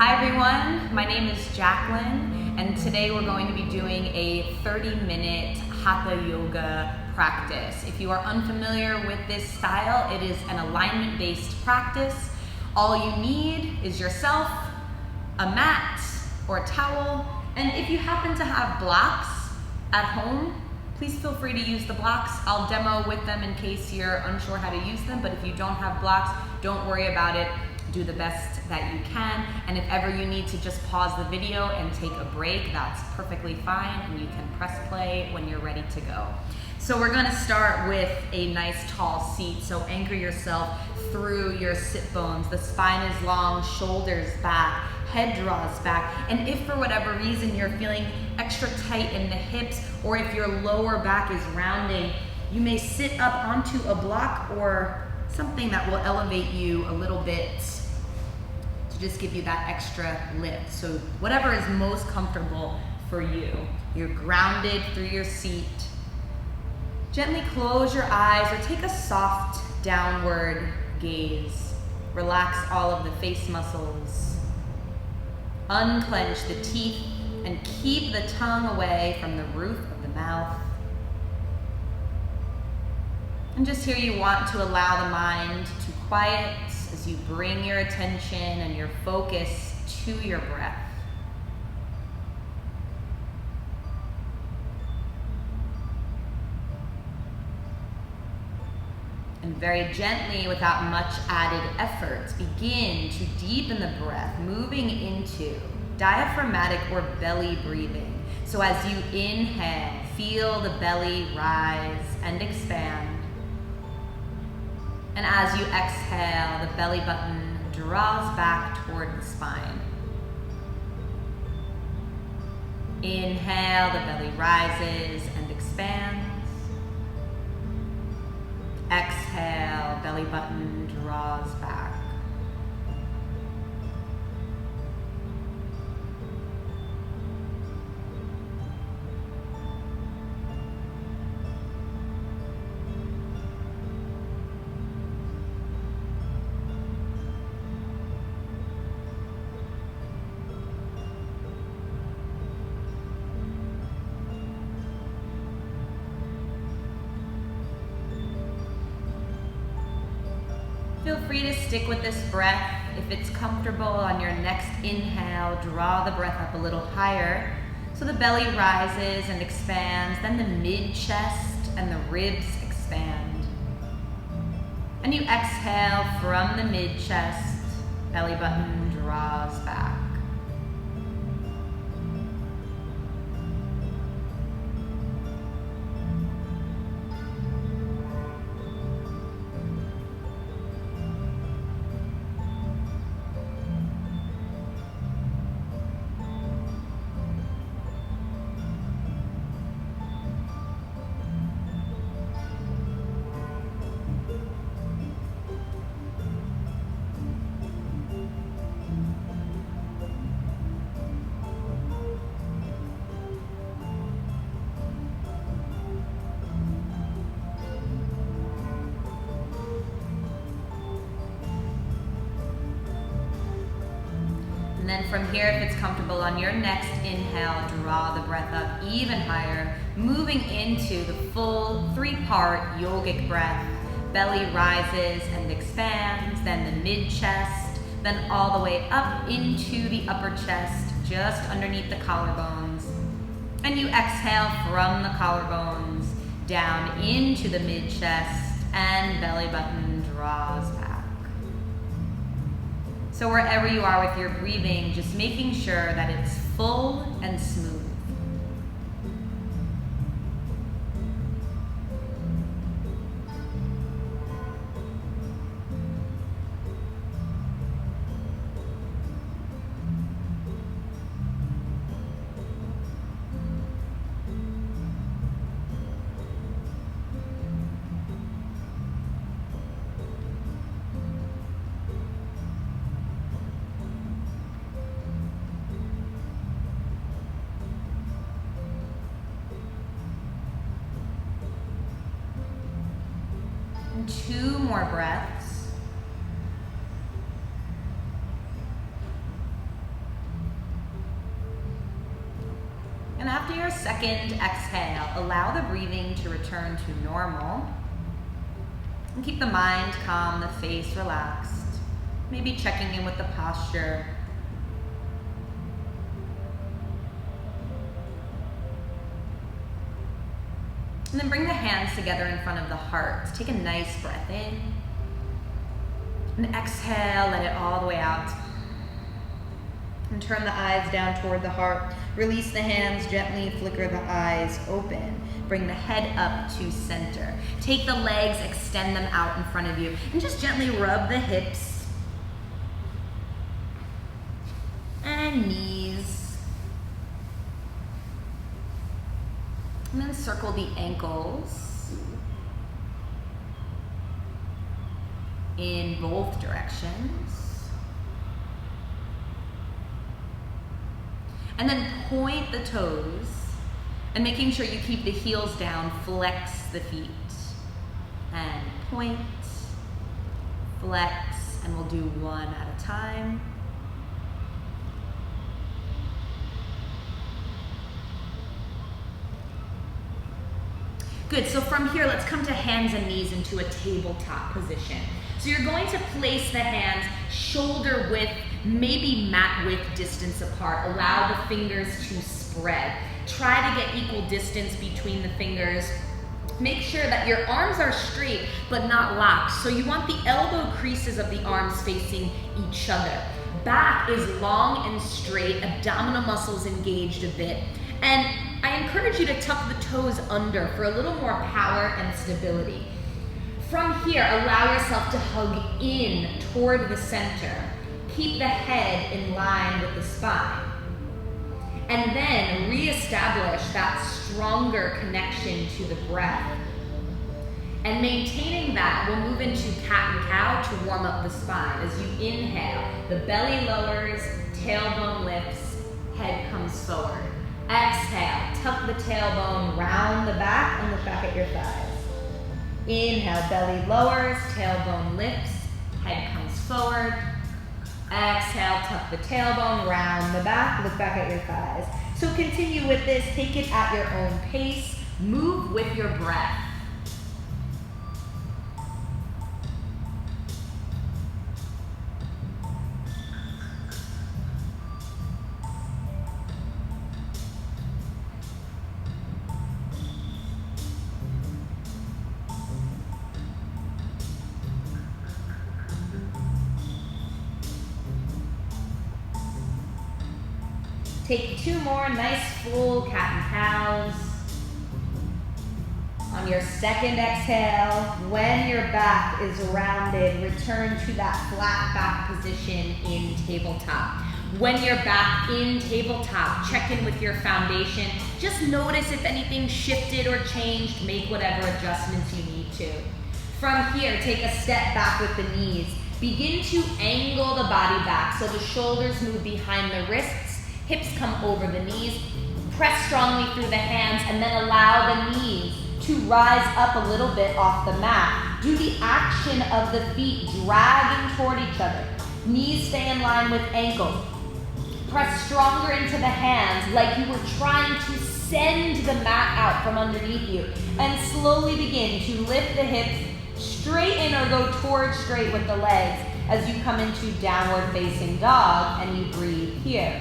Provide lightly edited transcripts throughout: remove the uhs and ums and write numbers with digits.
Hi everyone, my name is Jacqueline, and today we're going to be doing a 30-minute Hatha yoga practice. If you are unfamiliar with this style, it is an alignment-based practice. All you need is yourself, a mat or a towel, and if you happen to have blocks at home, please feel free to use the blocks. I'll demo with them in case you're unsure how to use them, but if you don't have blocks, don't worry about it. Do the best that you can, and if ever you need to just pause the video and take a break, that's perfectly fine, and you can press play when you're ready to go. So we're going to start with a nice tall seat, so anchor yourself through your sit bones. The spine is long, shoulders back, head draws back, and if for whatever reason you're feeling extra tight in the hips, or if your lower back is rounding, you may sit up onto a block or something that will elevate you a little bit to just give you that extra lift. So whatever is most comfortable for you. You're grounded through your seat. Gently close your eyes or take a soft downward gaze. Relax all of the face muscles. Unclench the teeth and keep the tongue away from the roof of the mouth. And just here you want to allow the mind to quiet as you bring your attention and your focus to your breath. And very gently, without much added effort, begin to deepen the breath, moving into diaphragmatic or belly breathing. So as you inhale, feel the belly rise and expand. And as you exhale, the belly button draws back toward the spine. Inhale, the belly rises and expands. Exhale, belly button draws back. Feel free to stick with this breath. If it's comfortable, on your next inhale, draw the breath up a little higher. So the belly rises and expands, then the mid-chest and the ribs expand. And you exhale from the mid-chest, belly button draws back. And then from here, if it's comfortable, on your next inhale, draw the breath up even higher, moving into the full three-part yogic breath. Belly rises and expands, then the mid-chest, then all the way up into the upper chest, just underneath the collarbones. And you exhale from the collarbones down into the mid-chest, and belly button draws back. So wherever you are with your breathing, just making sure that it's full and smooth. And 2 more breaths. And after your second exhale, allow the breathing to return to normal. And keep the mind calm, the face relaxed. Maybe checking in with the posture. And then bring the hands together in front of the heart. Take a nice breath in. And exhale, let it all the way out. And turn the eyes down toward the heart. Release the hands, gently flicker the eyes open. Bring the head up to center. Take the legs, extend them out in front of you. And just gently rub the hips and knees. And then circle the ankles in both directions. And then point the toes, and making sure you keep the heels down, flex the feet. And point, flex, and we'll do one at a time. Good, so from here, let's come to hands and knees into a tabletop position. So you're going to place the hands shoulder width, maybe mat width distance apart. Allow the fingers to spread. Try to get equal distance between the fingers. Make sure that your arms are straight, but not locked. So you want the elbow creases of the arms facing each other. Back is long and straight, abdominal muscles engaged a bit. And I encourage you to tuck the toes under for a little more power and stability. From here, allow yourself to hug in toward the center. Keep the head in line with the spine. And then reestablish that stronger connection to the breath. And maintaining that, we'll move into cat and cow to warm up the spine. As you inhale, the belly lowers, tailbone lifts, head comes forward. Exhale, tuck the tailbone, round the back, and look back at your thighs. Inhale, belly lowers, tailbone lifts, head comes forward. Exhale, tuck the tailbone, round the back, look back at your thighs. So continue with this, take it at your own pace, move with your breath. Take 2 more nice full cat and cows. On your second exhale, when your back is rounded, return to that flat back position in tabletop. When you're back in tabletop, check in with your foundation. Just notice if anything shifted or changed, make whatever adjustments you need to. From here, take a step back with the knees. Begin to angle the body back so the shoulders move behind the wrists. Hips come over the knees, press strongly through the hands, and then allow the knees to rise up a little bit off the mat. Do the action of the feet dragging toward each other. Knees stay in line with ankles. Press stronger into the hands like you were trying to send the mat out from underneath you. And slowly begin to lift the hips, straighten or go towards straight with the legs as you come into downward facing dog and you breathe here.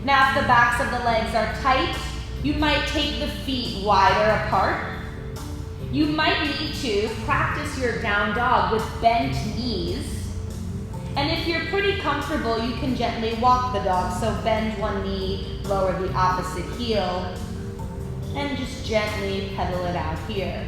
Now, if the backs of the legs are tight, you might take the feet wider apart. You might need to practice your down dog with bent knees. And if you're pretty comfortable, you can gently walk the dog. So bend one knee, lower the opposite heel, and just gently pedal it out here.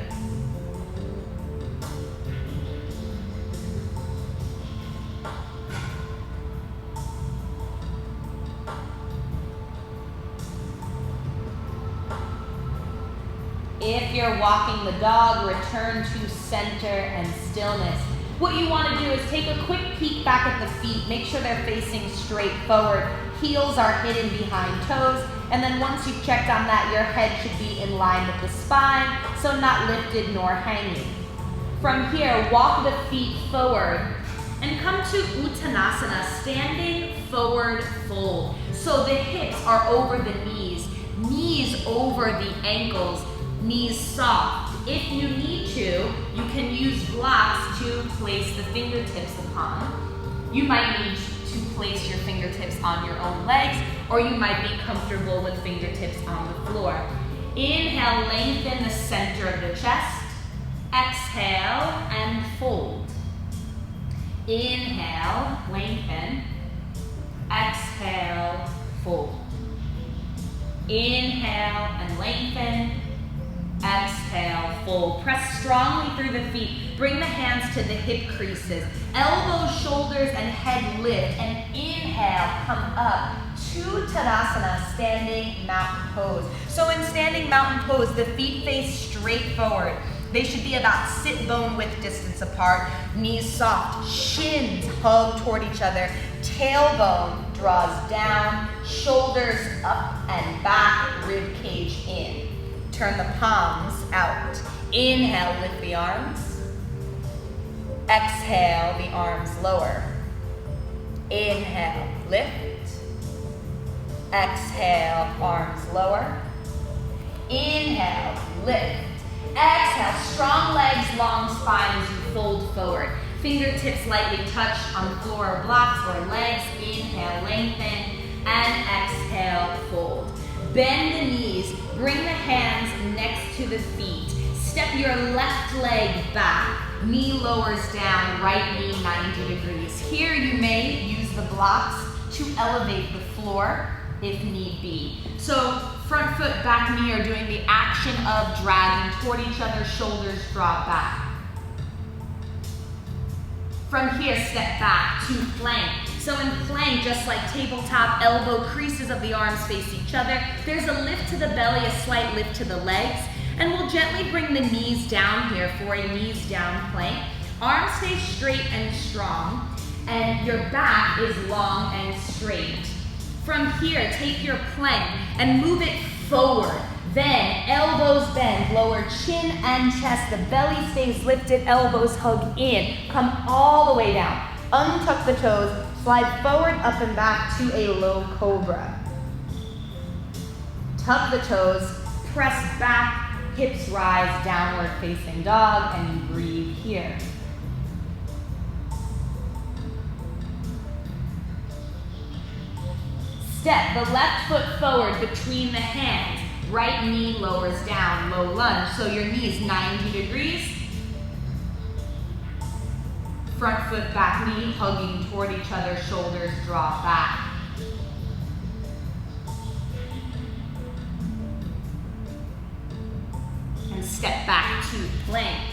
If you're walking the dog, return to center and stillness. What you want to do is take a quick peek back at the feet, make sure they're facing straight forward. Heels are hidden behind toes, and then once you've checked on that, your head should be in line with the spine, so not lifted nor hanging. From here, walk the feet forward and come to Uttanasana, standing forward fold. So the hips are over the knees. Knees over the ankles, knees soft. If you need to, you can use blocks to place the fingertips upon. You might need to place your fingertips on your own legs, or you might be comfortable with fingertips on the floor. Inhale, lengthen the center of the chest. Exhale and fold. Inhale, lengthen. Exhale, fold. Inhale and lengthen. Exhale, fold. Press strongly through the feet. Bring the hands to the hip creases. Elbows, shoulders, and head lift. And inhale, come up to Tadasana, standing mountain pose. So in standing mountain pose, the feet face straight forward. They should be about sit bone width distance apart. Knees soft, shins hug toward each other. Tailbone draws down, shoulders up and back, rib cage in. Turn the palms out. Inhale, lift the arms. Exhale, the arms lower. Inhale, lift. Exhale, arms lower. Inhale, lift. Exhale, strong legs, long spine as you fold forward. Fingertips lightly touch on floor or blocks or legs. Inhale, lengthen, and exhale, fold. Bend the knees, bring the hands next to the feet. Step your left leg back. Knee lowers down, right knee 90 degrees. Here you may use the blocks to elevate the floor if need be. So front foot, back knee are doing the action of dragging toward each other, shoulders drop back. From here, step back to plank. So in plank, just like tabletop, elbow creases of the arms face each other. There's a lift to the belly, a slight lift to the legs. And we'll gently bring the knees down here for a knees down plank. Arms stay straight and strong, and your back is long and straight. From here, take your plank and move it forward. Then elbows bend, lower chin and chest. The belly stays lifted, elbows hug in. Come all the way down. Untuck the toes, slide forward, up and back to a low cobra. Tuck the toes, press back, hips rise, downward facing dog, and you breathe here. Step the left foot forward between the hands. Right knee lowers down, low lunge. So your knees 90 degrees. Front foot, back knee hugging toward each other, shoulders drop back. And step back to plank.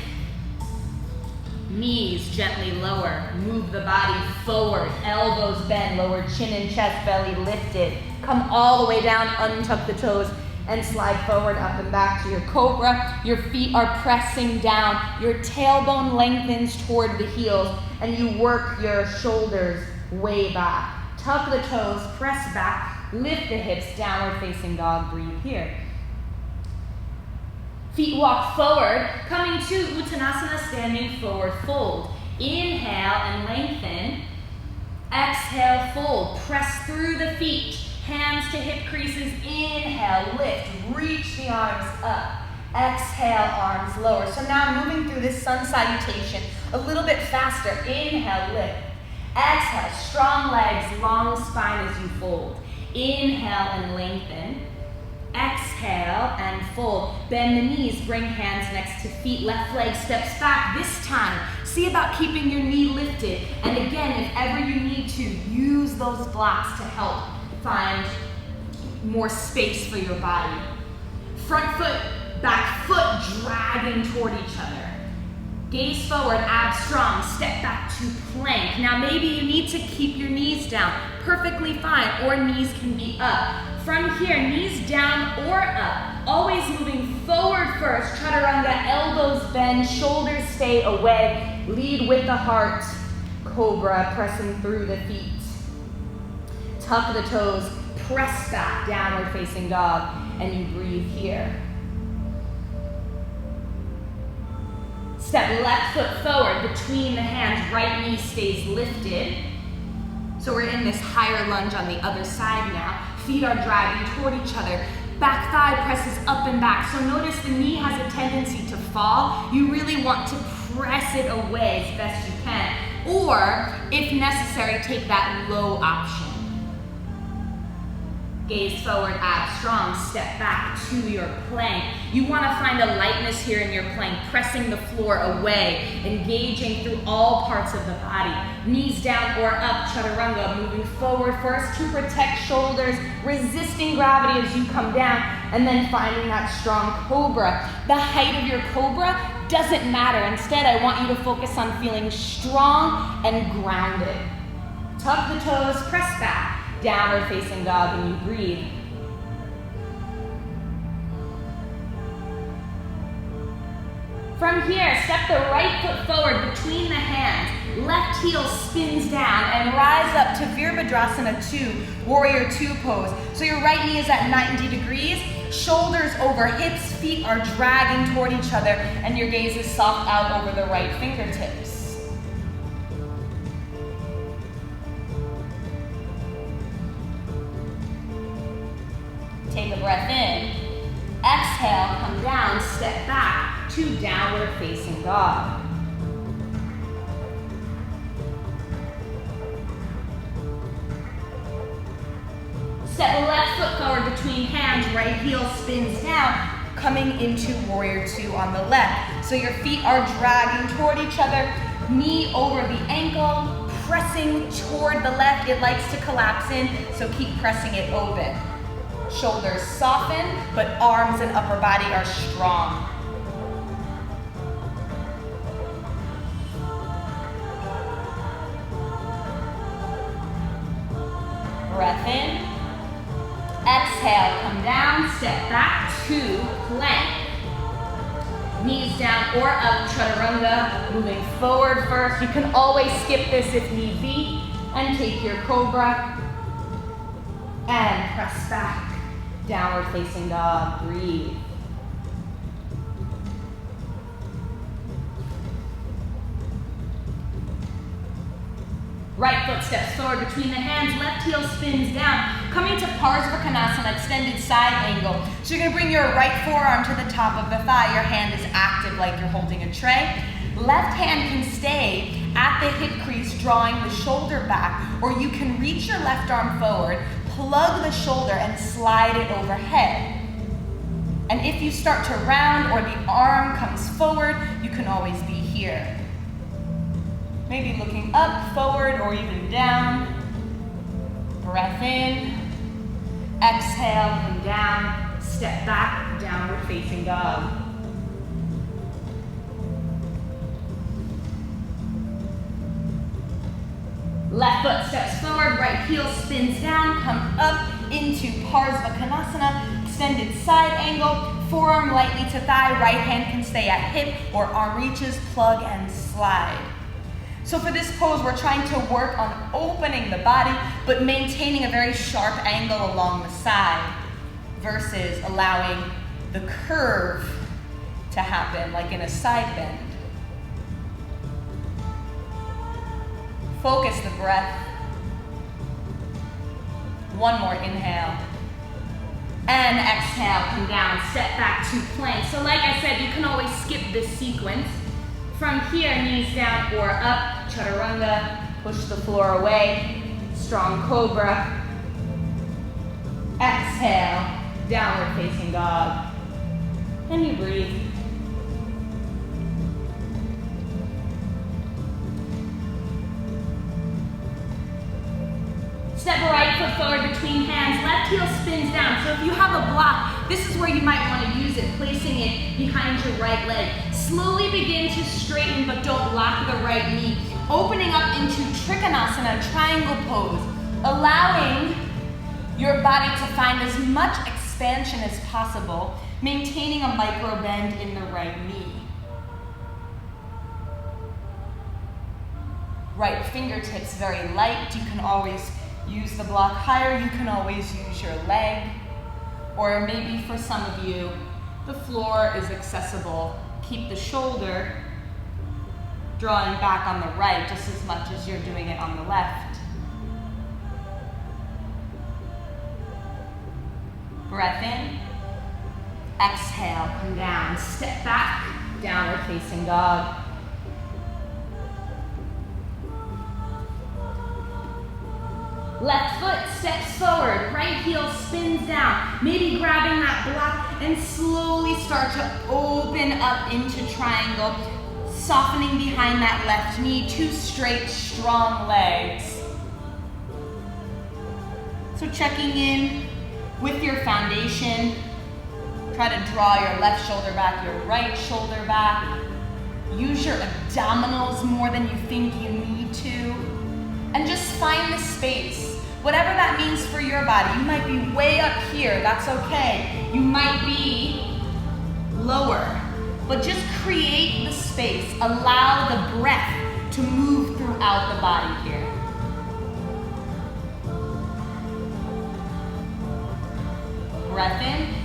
Knees gently lower, move the body forward, elbows bend, lower chin and chest, belly lifted. Come all the way down, untuck the toes, and slide forward, up and back to your cobra. Your feet are pressing down, your tailbone lengthens toward the heels, and you work your shoulders way back. Tuck the toes, press back, lift the hips, downward facing dog, breathe here. Feet walk forward, coming to Uttanasana, standing forward fold. Inhale and lengthen. Exhale, fold. Press through the feet. Hands to hip creases. Inhale, lift. Reach the arms up. Exhale, arms lower. So now moving through this sun salutation a little bit faster. Inhale, lift. Exhale, strong legs, long spine as you fold. Inhale and lengthen. Exhale and fold. Bend the knees, bring hands next to feet. Left leg steps back. This time, see about keeping your knee lifted. And again, if ever you need to, use those blocks to help find more space for your body. Front foot, back foot dragging toward each other. Gaze forward, abs strong, step back to plank. Now maybe you need to keep your knees down. Perfectly fine, or knees can be up. From here, knees down or up. Always moving forward first. Chaturanga, elbows bend, shoulders stay away. Lead with the heart. Cobra, pressing through the feet. Tuck the toes, press back, downward facing dog, and you breathe here. Step left foot forward between the hands, right knee stays lifted. So we're in this higher lunge on the other side now. Feet are dragging toward each other. Back thigh presses up and back. So notice the knee has a tendency to fall. You really want to press it away as best you can. Or, if necessary, take that low option. Gaze forward, abs strong, step back to your plank. You want to find a lightness here in your plank, pressing the floor away, engaging through all parts of the body. Knees down or up, chaturanga, moving forward first to protect shoulders, resisting gravity as you come down, and then finding that strong cobra. The height of your cobra doesn't matter. Instead, I want you to focus on feeling strong and grounded. Tuck the toes, press back. Downward facing dog, and you breathe. From here, step the right foot forward between the hands. Left heel spins down and rise up to Virabhadrasana 2, Warrior 2 pose. So your right knee is at 90 degrees, shoulders over hips, feet are dragging toward each other, and your gaze is soft out over the right fingertips. Take a breath in. Exhale, come down, step back to downward facing dog. Step left foot forward between hands, right heel spins down, coming into Warrior 2 on the left. So your feet are dragging toward each other, knee over the ankle, pressing toward the left. It likes to collapse in, so keep pressing it open. Shoulders soften, but arms and upper body are strong. Breath in. Exhale, come down, step back to plank. Knees down or up, chaturanga, moving forward first. You can always skip this if need be, and take your cobra, and press back. Downward facing dog, breathe. Right foot steps forward between the hands, left heel spins down, coming to Parsvakonasana, extended side angle. So you're gonna bring your right forearm to the top of the thigh. Your hand is active like you're holding a tray. Left hand can stay at the hip crease, drawing the shoulder back, or you can reach your left arm forward, plug the shoulder and slide it overhead. And if you start to round or the arm comes forward, you can always be here. Maybe looking up, forward, or even down. Breath in. Exhale, come down. Step back, downward facing dog. Left foot steps forward, right heel spins down, come up into Parsvakonasana, extended side angle, forearm lightly to thigh, right hand can stay at hip or arm reaches, plug and slide. So for this pose, we're trying to work on opening the body, but maintaining a very sharp angle along the side versus allowing the curve to happen like in a side bend. Focus the breath. One more inhale. And exhale, come down, step back to plank. So like I said, you can always skip this sequence. From here, knees down or up, chaturanga, push the floor away, strong cobra. Exhale, downward facing dog. And you breathe. Step right foot forward between hands, left heel spins down. So if you have a block, this is where you might want to use it, placing it behind your right leg. Slowly begin to straighten, but don't lock the right knee. Opening up into Trikonasana, triangle pose, allowing your body to find as much expansion as possible, maintaining a micro bend in the right knee. Right fingertips very light. You can always use the block higher. You can always use your leg. Or maybe for some of you, the floor is accessible. Keep the shoulder drawing back on the right just as much as you're doing it on the left. Breath in. Exhale, come down, step back, downward facing dog. Left foot steps forward, right heel spins down, maybe grabbing that block and slowly start to open up into triangle, softening behind that left knee, 2 straight, strong legs. So checking in with your foundation, try to draw your left shoulder back, your right shoulder back. Use your abdominals more than you think you need to. And just find the space. Whatever that means for your body. You might be way up here, that's okay. You might be lower, but just create the space. Allow the breath to move throughout the body here. Breath in.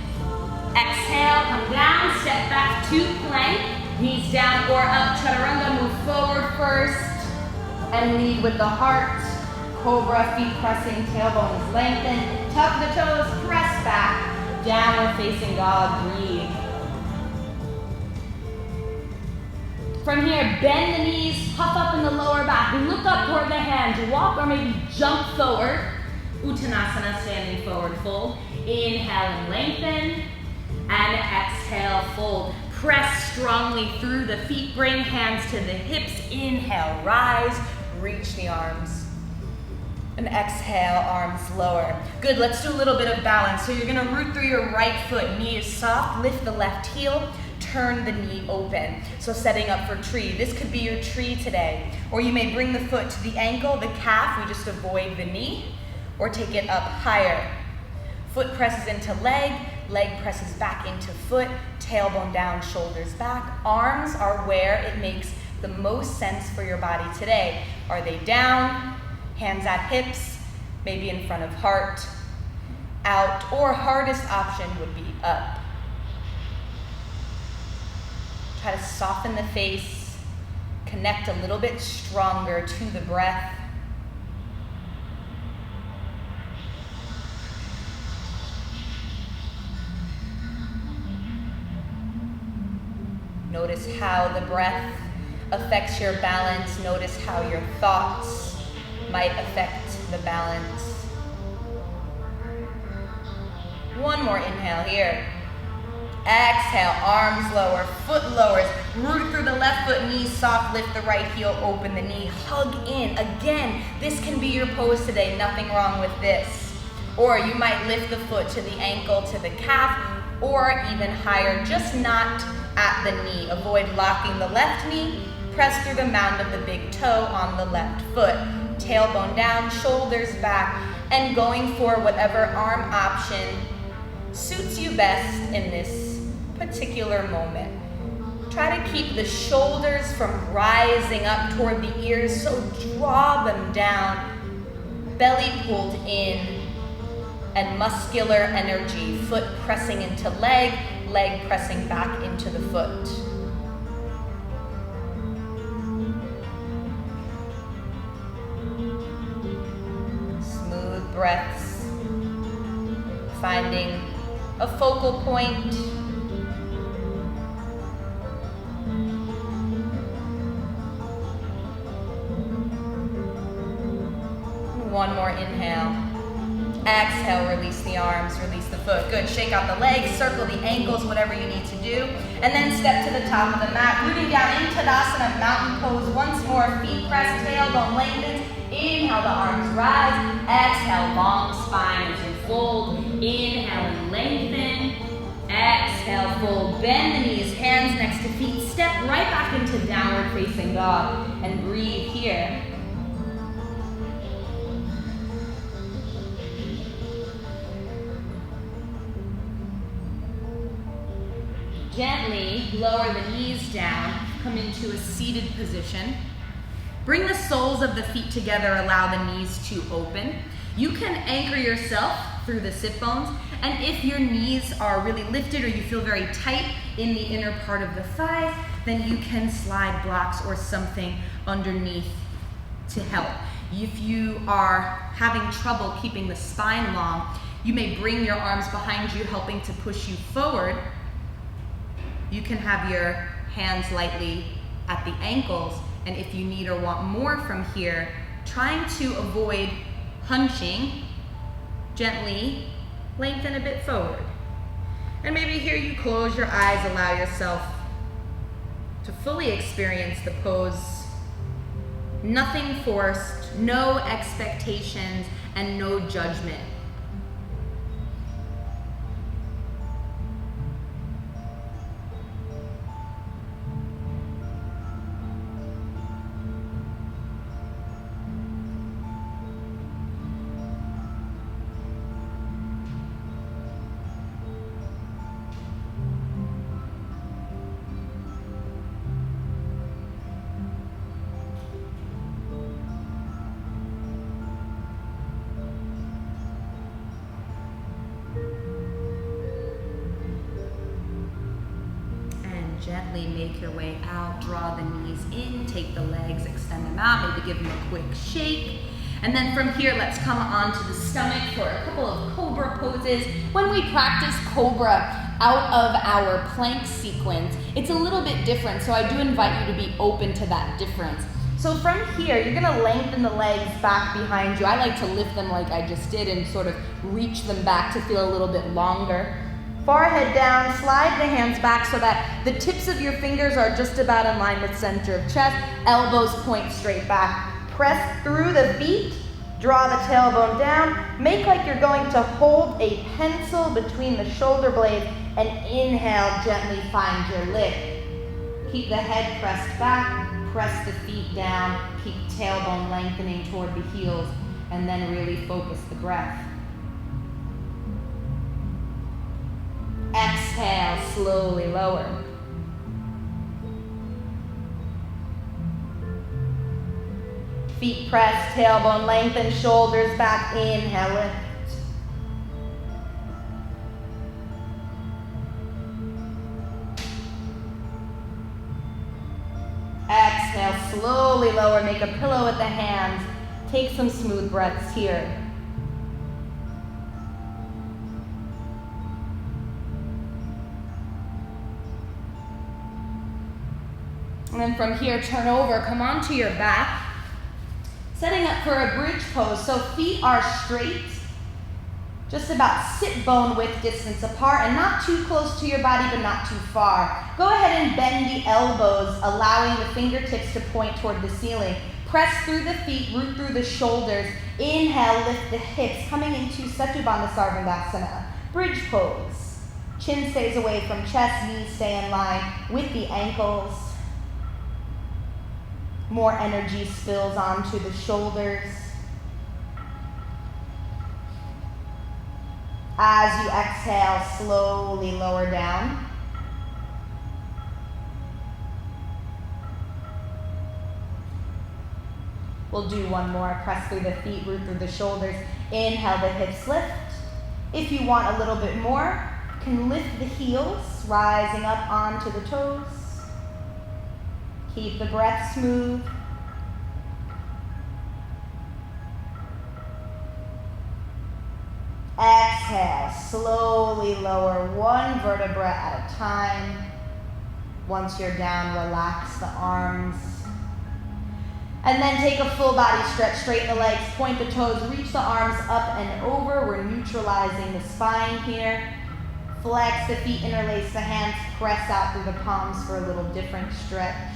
Exhale, come down, step back to plank. Knees down or up, chaturanga, move forward first. And lead with the heart. Cobra, feet pressing, tailbone is lengthened. Tuck the toes, press back. Downward facing dog, breathe. From here, bend the knees, puff up in the lower back. Look up toward the hands, walk or maybe jump forward. Uttanasana, standing forward fold. Inhale and lengthen. And exhale, fold. Press strongly through the feet, bring hands to the hips. Inhale, rise, reach the arms. And exhale, arms lower. Good, let's do a little bit of balance. So you're gonna root through your right foot, knee is soft, lift the left heel, turn the knee open. So setting up for tree. This could be your tree today. Or you may bring the foot to the ankle, the calf, we just avoid the knee, or take it up higher. Foot presses into leg, leg presses back into foot, tailbone down, shoulders back. Arms are where it makes the most sense for your body today. Are they down? Hands at hips, maybe in front of heart, out, or hardest option would be up. Try to soften the face, connect a little bit stronger to the breath. Notice how the breath affects your balance. Notice how your thoughts might affect the balance. One more inhale here. Exhale, arms lower, foot lowers. Root through the left foot, knees soft, lift the right heel, open the knee, hug in. Again, this can be your pose today, nothing wrong with this. Or you might lift the foot to the ankle, to the calf, or even higher, just not at the knee. Avoid locking the left knee. Press through the mound of the big toe on the left foot. Tailbone down, shoulders back, and going for whatever arm option suits you best in this particular moment. Try to keep the shoulders from rising up toward the ears, so draw them down. Belly pulled in, and muscular energy. Foot pressing into leg, leg pressing back into the foot. Breaths, finding a focal point. One more inhale. Exhale, release the arms, release the foot. Good, shake out the legs, circle the ankles, whatever you need to do. And then step to the top of the mat, rooting down into Tadasana, mountain pose. Once more, feet press, tailbone lengthens. Inhale, the arms rise. Exhale, long spine as you fold. Inhale and lengthen. Exhale, fold. Bend the knees, hands next to feet. Step right back into downward facing dog. And breathe here. Gently lower the knees down. Come into a seated position. Bring the soles of the feet together, allow the knees to open. You can anchor yourself through the sit bones, and if your knees are really lifted or you feel very tight in the inner part of the thighs, then you can slide blocks or something underneath to help. If you are having trouble keeping the spine long, you may bring your arms behind you, helping to push you forward, You can have your hands lightly at the ankles, and if you need or want more from here, trying to avoid hunching, gently lengthen a bit forward. And maybe here you close your eyes, allow yourself to fully experience the pose. Nothing forced, no expectations, and no judgment. Gently make your way out, draw the knees in, take the legs, extend them out, maybe give them a quick shake. And then from here, let's come onto the stomach for a couple of cobra poses. When we practice cobra out of our plank sequence, it's a little bit different, so I do invite you to be open to that difference. So from here, you're gonna lengthen the legs back behind you. I like to lift them like I just did and sort of reach them back to feel a little bit longer. Forehead down, slide the hands back so that the tips of your fingers are just about in line with center of chest. Elbows point straight back. Press through the feet, draw the tailbone down. Make like you're going to hold a pencil between the shoulder blades and inhale, gently find your lip. Keep the head pressed back, press the feet down, keep tailbone lengthening toward the heels, and then really focus the breath. Exhale, slowly lower. Feet pressed, tailbone lengthen, shoulders back, inhale, lift. Exhale, slowly lower, make a pillow with the hands. Take some smooth breaths here. And then from here, turn over, come onto your back. Setting up for a bridge pose, so feet are straight, just about sit bone width distance apart and not too close to your body, but not too far. Go ahead and bend the elbows, allowing the fingertips to point toward the ceiling. Press through the feet, root through the shoulders. Inhale, lift the hips, coming into Setubandha Sarvangasana, bridge pose. Chin stays away from chest, knees stay in line with the ankles. More energy spills onto the shoulders. As you exhale, slowly lower down. We'll do one more. Press through the feet, root through the shoulders. Inhale, the hips lift. If you want a little bit more, you can lift the heels, rising up onto the toes. Keep the breath smooth. Exhale, slowly lower one vertebra at a time. Once you're down, relax the arms. And then take a full body stretch, straighten the legs, point the toes, reach the arms up and over. We're neutralizing the spine here. Flex the feet, interlace the hands, press out through the palms for a little different stretch.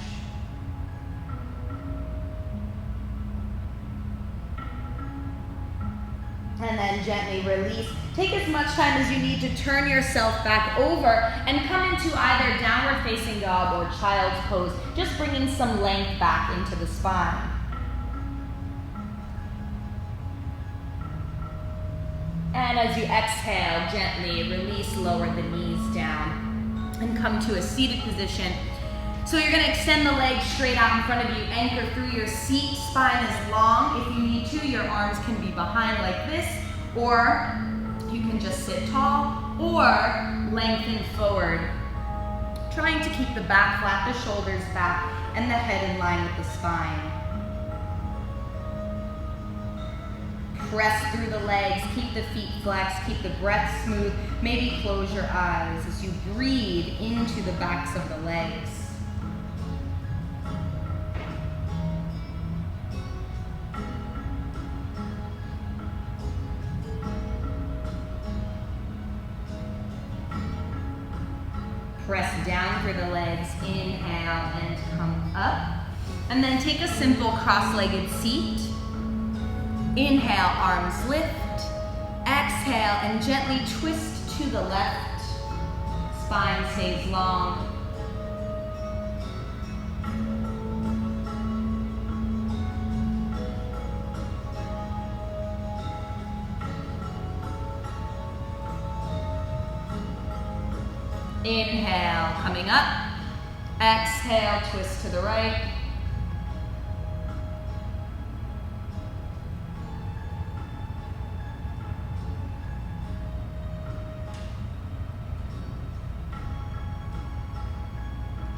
And then gently release. Take as much time as you need to turn yourself back over and come into either downward facing dog or child's pose, just bringing some length back into the spine. And as you exhale, gently release, lower the knees down and come to a seated position. So you're going to extend the legs straight out in front of you, anchor through your seat, spine is long. If you need to, your arms can be behind like this, or you can just sit tall, or lengthen forward. Trying to keep the back flat, the shoulders back, and the head in line with the spine. press through the legs, keep the feet flexed, keep the breath smooth. Maybe close your eyes as you breathe into the backs of the legs. Press down through the legs, inhale and come up. And then take a simple cross-legged seat. Inhale, arms lift. Exhale and gently twist to the left. Spine stays long. Inhale, coming up. Exhale, twist to the right.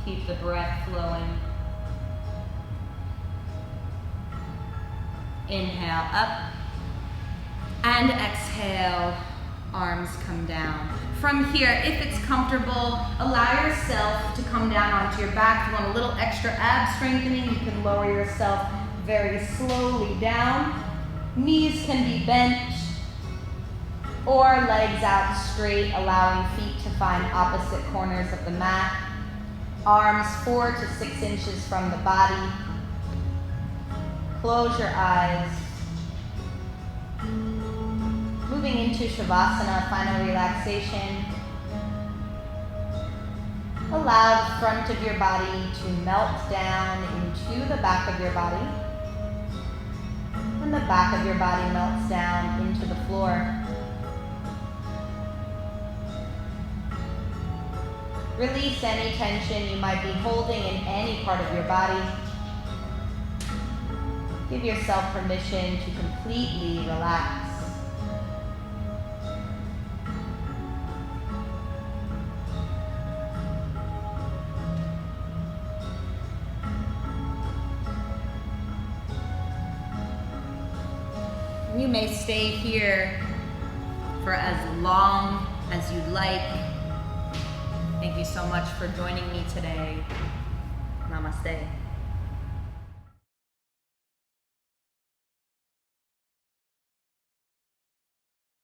Keep the breath flowing. Inhale, up. And exhale, arms come down. From here, if it's comfortable, allow yourself to come down onto your back. If you want a little extra ab strengthening, you can lower yourself very slowly down. Knees can be bent or legs out straight, allowing feet to find opposite corners of the mat. Arms 4 to 6 inches from the body. Close your eyes. Moving into Shavasana, final relaxation. Allow the front of your body to melt down into the back of your body. And the back of your body melts down into the floor. Release any tension you might be holding in any part of your body. Give yourself permission to completely relax. You may stay here for as long as you'd like. Thank you so much for joining me today. Namaste.